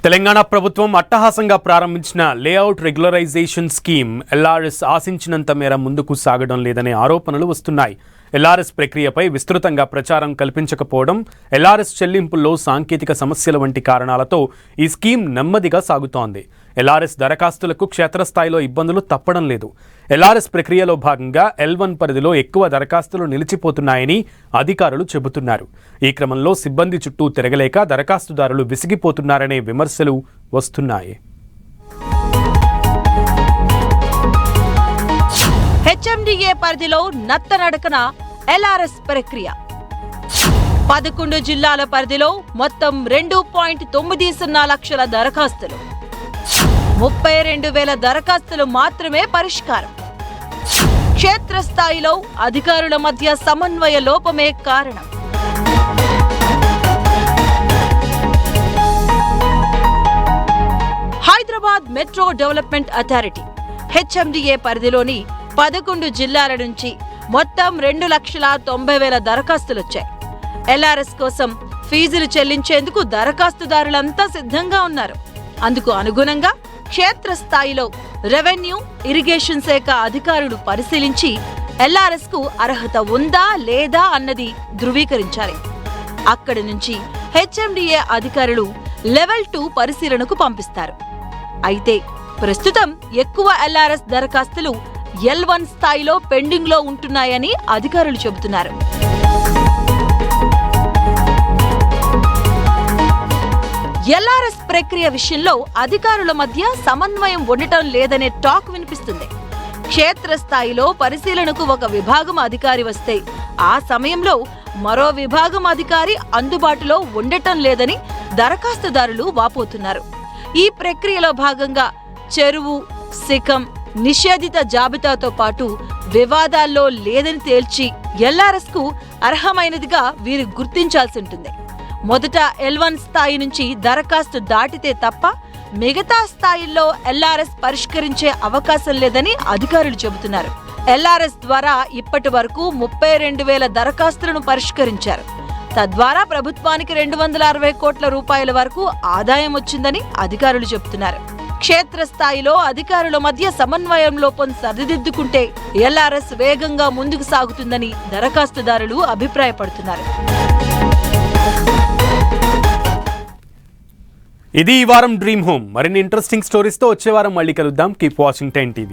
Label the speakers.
Speaker 1: తెలంగాణ ప్రభుత్వం అట్టహాసంగా ప్రారంభించిన లేఅవుట్ రెగ్యులరైజేషన్ స్కీమ్ ఎల్ఆర్ఎస్ ఆశించినంత మేర ముందుకు సాగడం లేదనే ఆరోపణలు వస్తున్నాయి. ఎల్ఆర్ఎస్ ప్రక్రియపై విస్తృతంగా ప్రచారం కల్పించకపోవడం, ఎల్ఆర్ఎస్ చెల్లింపుల్లో సాంకేతిక సమస్యల వంటి కారణాలతో ఈ స్కీమ్ నెమ్మదిగా సాగుతోంది. ఎల్ఆర్ఎస్ దరఖాస్తులకు క్షేత్రస్థాయిలో ఇబ్బందులు తప్పడం లేదు. ఎల్ఆర్ఎస్ ప్రక్రియలో భాగంగా L1 పరిధిలో ఎక్కువ దరఖాస్తులు నిలిచిపోతున్నాయని అధికారులు చెబుతున్నారు. ఈ క్రమంలో సిబ్బంది చుట్టూ తిరగలేక దరఖాస్తుదారులు విసిగిపోతున్నారనే విమర్శలు వస్తున్నాయి.
Speaker 2: హెచ్ఎండిఏ పరిధిలో నత్తనడకన ఎల్ఆర్ఎస్ ప్రక్రియ 11 జిల్లాల పరిధిలో మొత్తం 2.90 లక్షల దరఖాస్తులు, 32,000 దరఖాస్తులు మాత్రమే పరిష్కారం. క్షేత్రస్థాయిలో అధికారుల మధ్య సమన్వయ లోపమే కారణం. Hyderabad metro development authority HMDA పరిధిలోని 11 జిల్లాల నుంచి మొత్తం 2,90,000 దరఖాస్తులొచ్చాయి. ఎల్ఆర్ఎస్ కోసం ఫీజులు చెల్లించేందుకు దరఖాస్తుదారులంతా సిద్ధంగా ఉన్నారు. అందుకు అనుగుణంగా క్షేత్రస్థాయిలో రెవెన్యూ, ఇరిగేషన్ శాఖ అధికారులు పరిశీలించి ఎల్ఆర్ఎస్ కు అర్హత ఉందా లేదా అన్నది ధృవీకరించాలి. అక్కడి నుంచి హెచ్ఎండిఏ అధికారులు లెవెల్ 2 పరిశీలనకు పంపిస్తారు. అయితే ప్రస్తుతం ఎక్కువ ఎల్ఆర్ఎస్ దరఖాస్తులు L1 స్థాయిలో పెండింగ్ లో ఉంటున్నాయని అధికారులు చెబుతున్నారు. ఎల్ఆర్ఎస్ ప్రక్రియ విషయంలో అధికారుల మధ్య సమన్వయం ఉండటం లేదనే టాక్ వినిపిస్తుంది. క్షేత్రస్థాయిలో పరిశీలనకు ఒక విభాగం అధికారి వస్తే ఆ సమయంలో మరో విభాగం అధికారి అందుబాటులో ఉండటం లేదని దరఖాస్తుదారులు వాపోతున్నారు. ఈ ప్రక్రియలో భాగంగా చెరువు, శిఖం, నిషేధిత జాబితాతో పాటు వివాదాల్లో లేదని తేల్చి ఎల్ఆర్ఎస్ కు అర్హమైనదిగా వీరు గుర్తించాల్సి ఉంటుంది. మొదట L1 స్థాయి నుంచి దరఖాస్తు దాటితే తప్ప మిగతా స్థాయిల్లో ఎల్ఆర్ఎస్ పరిష్కరించే అవకాశం లేదని అధికారులు చెబుతున్నారు. ఎల్ఆర్ఎస్ ద్వారా ఇప్పటి వరకు 32,000 దరఖాస్తులను పరిష్కరించారు. తద్వారా ప్రభుత్వానికి 260 కోట్ల రూపాయల వరకు ఆదాయం వచ్చిందని అధికారులు చెబుతున్నారు. క్షేత్రస్థాయిలో అధికారుల మధ్య సమన్వయం లోపం సరిదిద్దుకుంటే ఎల్ఆర్ఎస్ వేగంగా ముందుకు సాగుతుందని దరఖాస్తుదారులు అభిప్రాయపడుతున్నారు.
Speaker 1: ఇది ఈ వారం డ్రీమ్ హోమ్. మరిన్ని ఇంట్రెస్టింగ్ స్టోరీస్తో వచ్చే వారం మళ్ళీ కలుద్దాం. Keep watching 10 TV.